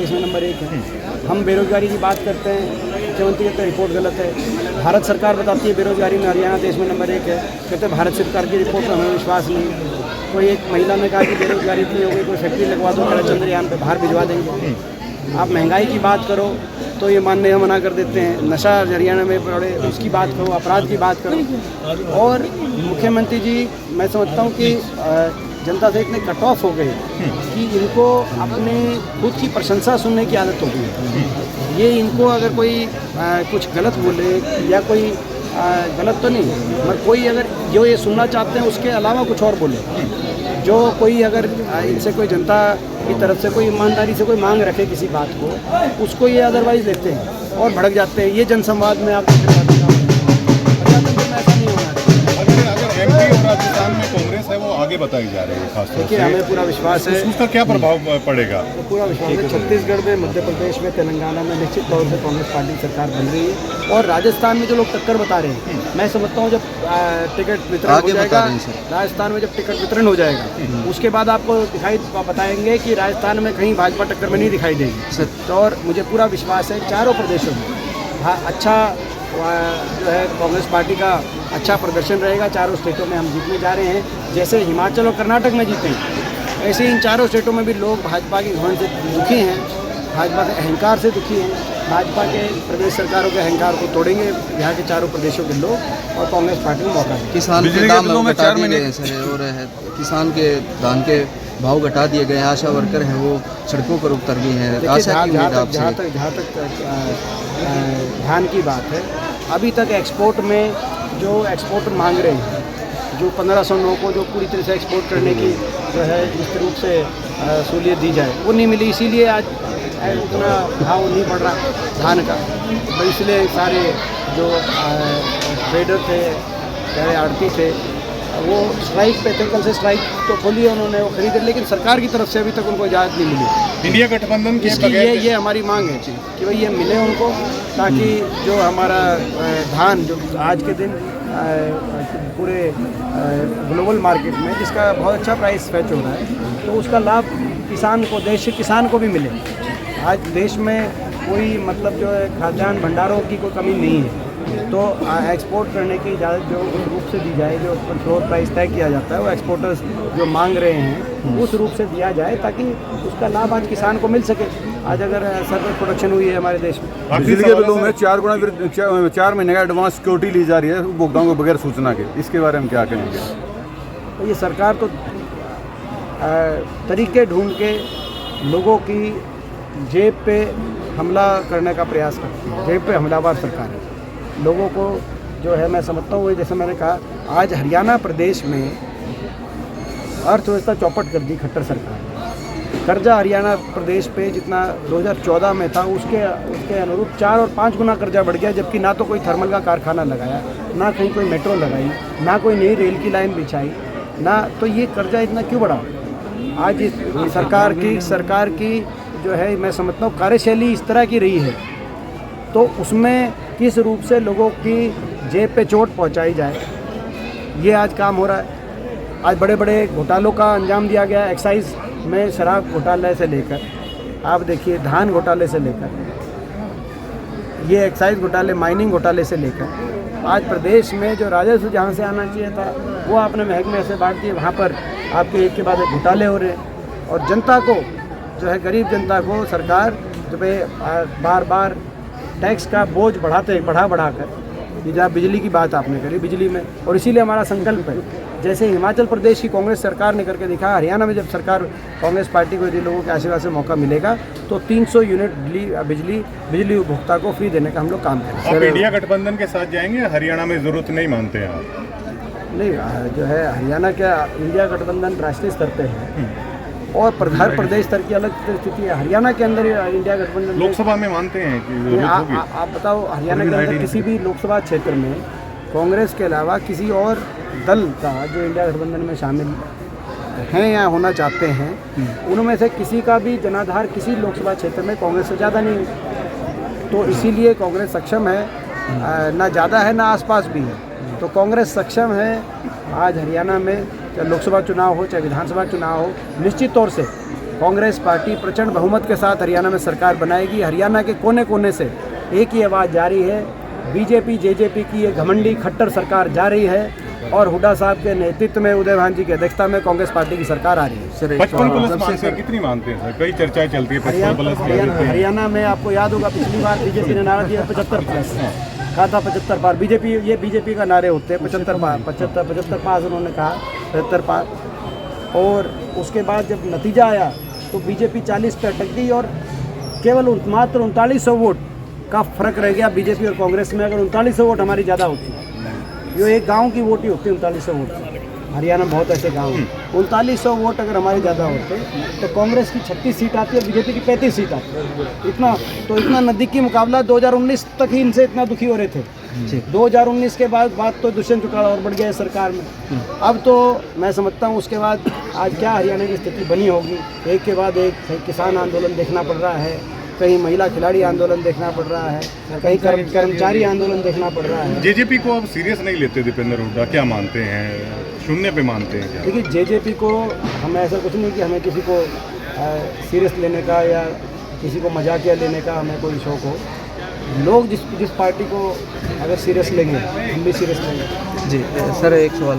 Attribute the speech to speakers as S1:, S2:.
S1: देश में नंबर 1 है। हम बेरोजगारी की बात करते हैं, मुख्यमंत्री कहते हैं रिपोर्ट गलत है। भारत सरकार बताती है बेरोजगारी में हरियाणा देश में नंबर 1 है, कहते हैं भारत सरकार की रिपोर्ट पर हमें विश्वास नहीं। कोई एक महिला ने कहा कि बेरोजगारी इतनी हो गई, कोई फैक्ट्री लगवा दो, मेरा चंद्रयान पे बाहर भिजवा देंगे। आप महंगाई की बात करो तो ये मानने में मना कर देते हैं। नशा हरियाणा में पड़े उसकी बात करो, अपराध की बात करो। और मुख्यमंत्री जी मैं समझता हूँ कि जनता से इतने कट ऑफ हो गए कि इनको अपने खुद की प्रशंसा सुनने की आदत हो गई। ये इनको अगर कोई कुछ गलत बोले या कोई गलत तो नहीं, मगर कोई अगर जो ये सुनना चाहते हैं उसके अलावा कुछ और बोले, जो कोई अगर इनसे कोई जनता की तरफ से कोई ईमानदारी से कोई मांग रखे किसी बात को, उसको ये अदरवाइज लेते हैं और भड़क जाते हैं। ये जनसंवाद में आप ऐसा नहीं होना।
S2: अगर एमपी और राजस्थान में कांग्रेस है वो आगे बताई जा रही है, खासतौर से
S1: हमें पूरा विश्वास है
S2: उसका क्या प्रभाव पड़ेगा।
S1: पूरा विश्वास है छत्तीसगढ़ में, मध्य प्रदेश में, तेलंगाना में निश्चित तौर से कांग्रेस पार्टी सरकार बन रही है। और राजस्थान में जो लोग टक्कर बता रहे हैं, मैं समझता हूँ जब टिकट वितरण हो जाएगा, राजस्थान में जब टिकट वितरण हो जाएगा उसके बाद आपको बताएंगे कि राजस्थान में कहीं भाजपा टक्कर में नहीं दिखाई देगी। तो और मुझे पूरा विश्वास है चारों प्रदेशों में अच्छा जो है कांग्रेस पार्टी का अच्छा प्रदर्शन रहेगा। चारों स्टेटों में हम जीतने जा रहे हैं। जैसे हिमाचल और कर्नाटक में जीते हैं, ऐसे इन चारों स्टेटों में भी लोग भाजपा के घमंड से दुखी हैं, भाजपा के अहंकार से दुखी हैं। भाजपा के प्रदेश सरकारों के अहंकार को तोड़ेंगे यहाँ के चारों प्रदेशों के लोग और कांग्रेस पार्टी को मौका देंगे।
S3: किसान के दाम घटा दिए गए सर, और किसान के धान के भाव घटा दिए गए। आशा वर्कर हैं वो सड़कों पर उतर गई हैं।
S1: जहाँ तक धान की बात है, अभी तक एक्सपोर्ट में जो एक्सपोर्टर मांग रहे हैं, जो 1500 नौ को जो पूरी तरह से एक्सपोर्ट करने की जो है जिस रूप से सहूलियत दी जाए वो नहीं मिली। इसीलिए आज उतना भाव नहीं बढ़ रहा धान का। तो इसलिए सारे जो ट्रेडर थे, चाहे आड़ती थे, वो स्ट्राइक पे थे। कल से स्ट्राइक तो खोली है उन्होंने, वो खरीदे, लेकिन सरकार की तरफ से अभी तक उनको इजाज़त नहीं मिली।
S2: इंडिया गठबंधन के
S1: इसलिए ये हमारी मांग है कि भाई ये मिले उनको, ताकि जो हमारा धान जो आज के दिन पूरे ग्लोबल मार्केट में जिसका बहुत अच्छा प्राइस फैच हो रहा है, तो उसका लाभ किसान को, देश के किसान को भी मिले। आज देश में कोई मतलब जो है खाद्यान्न भंडारों की कोई कमी नहीं है, तो एक्सपोर्ट करने की इजाज़त जो उस रूप से दी जाए, जो फ्लोर प्राइस तय किया जाता है वो एक्सपोर्टर्स जो मांग रहे हैं उस रूप से दिया जाए, ताकि उसका लाभ आज किसान को मिल सके। आज अगर सरकार प्रोडक्शन हुई है हमारे देश में,
S4: बिजली के बिलों में 4 महीने का एडवांस सिक्योरिटी ली जा रही है उपभोक्ताओं को बगैर सूचना के, इसके बारे में क्या कहेंगे?
S1: तो ये सरकार तो तरीके ढूंढ के लोगों की जेब पे हमला करने का प्रयास करती है। जेब पे हमलावर सरकार है। लोगों को जो है मैं समझता हूँ, जैसे मैंने कहा, आज हरियाणा प्रदेश में अर्थव्यवस्था चौपट कर दी खट्टर सरकार ने। कर्जा हरियाणा प्रदेश पे जितना 2014 में था उसके अनुरूप 4 और 5 गुना कर्जा बढ़ गया, जबकि ना तो कोई थर्मल का कारखाना लगाया, ना कहीं कोई मेट्रो लगाई, ना कोई नई रेल की लाइन बिछाई, ना तो ये कर्जा इतना क्यों बढ़ा? आज इस सरकार की जो है मैं समझता हूँ कार्यशैली इस तरह की रही है, तो उसमें किस रूप से लोगों की जेब पे चोट पहुंचाई जाए, ये आज काम हो रहा है। आज बड़े बड़े घोटालों का अंजाम दिया गया। एक्साइज में शराब घोटाले से लेकर आप देखिए धान घोटाले से लेकर ये एक्साइज घोटाले, माइनिंग घोटाले से लेकर आज प्रदेश में जो राजस्व जहाँ से आना चाहिए था वो आपने महकमे से बांट दिए। वहाँ पर आपके एक के बाद एक घोटाले हो रहे हैं और जनता को जो है, गरीब जनता को सरकार जो बार बार टैक्स का बोझ बढ़ा कर, जहाँ बिजली की बात आपने करी, बिजली में, और इसीलिए हमारा संकल्प है, जैसे हिमाचल प्रदेश की कांग्रेस सरकार ने करके दिखा, हरियाणा में जब सरकार कांग्रेस पार्टी को यदि लोगों के आशीर्वाद से मौका मिलेगा तो 300 यूनिट बिजली उपभोक्ता को फ्री देने का हम लोग काम करेंगे।
S2: आप इंडिया गठबंधन के साथ जाएंगे? हरियाणा में जरूरत नहीं मानते हैं आप?
S1: नहीं, जो है हरियाणा का इंडिया गठबंधन राष्ट्रीय स्तर पर है और हर प्रदेश स्तर की अलग स्थिति है। हरियाणा के अंदर इंडिया गठबंधन
S2: लोकसभा में मानते हैं कि
S1: आप बताओ, हरियाणा के अंदर किसी भी लोकसभा क्षेत्र में कांग्रेस के अलावा किसी और दल का जो इंडिया गठबंधन में शामिल हैं या होना चाहते हैं, उनमें से किसी का भी जनाधार किसी लोकसभा क्षेत्र में कांग्रेस से ज़्यादा नहीं है। तो इसीलिए कांग्रेस सक्षम है, ना ज़्यादा है ना आसपास भी है, तो कांग्रेस सक्षम है। आज हरियाणा में चाहे लोकसभा चुनाव हो चाहे विधानसभा चुनाव हो, निश्चित तौर से कांग्रेस पार्टी प्रचंड बहुमत के साथ हरियाणा में सरकार बनाएगी। हरियाणा के कोने कोने से एक ही आवाज़ जारी है, बीजेपी जेजेपी की ये घमंडी खट्टर सरकार जा रही है और हुड्डा साहब के नेतृत्व में, उदय भान जी की अध्यक्षता में कांग्रेस पार्टी की सरकार आ रही है।
S3: सर
S2: 55 प्लस मानते हैं, कितनी मानते हैं सर? कई चर्चाएं चलती है 55 प्लस की।
S1: हरियाणा में आपको याद होगा पिछली बार बीजेपी ने नारा दिया 75 प्लस, कहा था 75 पार। बीजेपी का नारे होते हैं 75 पार, 75 पास उन्होंने कहा, 75 पार। और उसके बाद जब नतीजा आया तो बीजेपी 40 पे अटक गई और केवल मात्र 3900 वोट का फर्क रह गया बीजेपी और कांग्रेस में। अगर 3900 वोट हमारी ज़्यादा होती, ये एक गांव की वोट ही होती है 3900 वोट। हरियाणा में बहुत ऐसे गांव हैं, 3900 वोट अगर हमारे ज़्यादा होते तो कांग्रेस की 36 सीट आती है, बीजेपी की 35 सीट आती है। इतना नज़दीकी मुकाबला 2019 तक ही इनसे इतना दुखी हो रहे थे। 2019 के बाद बात तो दुष्यंत चौटाला और बढ़ गया है सरकार में। अब तो मैं समझता हूँ उसके बाद आज क्या हरियाणा की स्थिति बनी होगी। एक के बाद एक कहीं किसान आंदोलन देखना पड़ रहा है, कहीं महिला खिलाड़ी आंदोलन देखना पड़ रहा है, कहीं कर्मचारी आंदोलन देखना पड़ रहा है।
S2: जेजेपी को अब सीरियस नहीं लेते दीपेंद्र हुड्डा, क्या मानते हैं? शून्य पे मानते हैं क्या?
S1: देखिए जेजेपी को हमें ऐसा कुछ नहीं कि हमें किसी को सीरियस लेने का या किसी को मजाकिया लेने का हमें कोई शौक हो। लोग जिस पार्टी को अगर सीरियस लेंगे हम भी सीरियस लेंगे।
S3: जी सर, एक सवाल